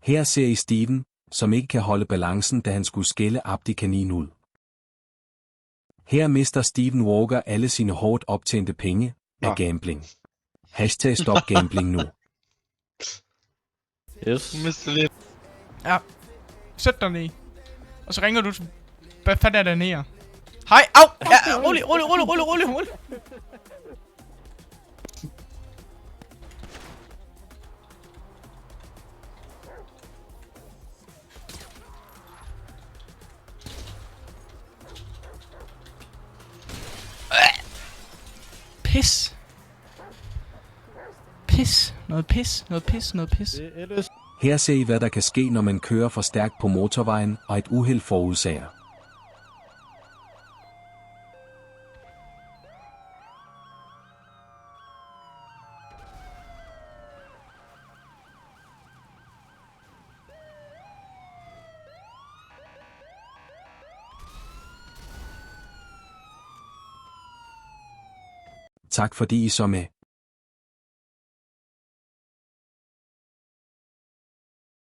Her ser I Steven, som ikke kan holde balancen, da han skulle skælde Abdi kanin ud. Her mister Steven Walker alle sine hårdt optjente penge af gambling. #stop gambling nu. Yes. Ja. Sæt dig ned. Og så ringer du til... Hvad fanden er der nede? Hej! Au! Ja, rolig. Pis. Noget pis. Her ser I, hvad der kan ske, når man kører for stærkt på motorvejen, og et uheld forudsager. Tak fordi I så med.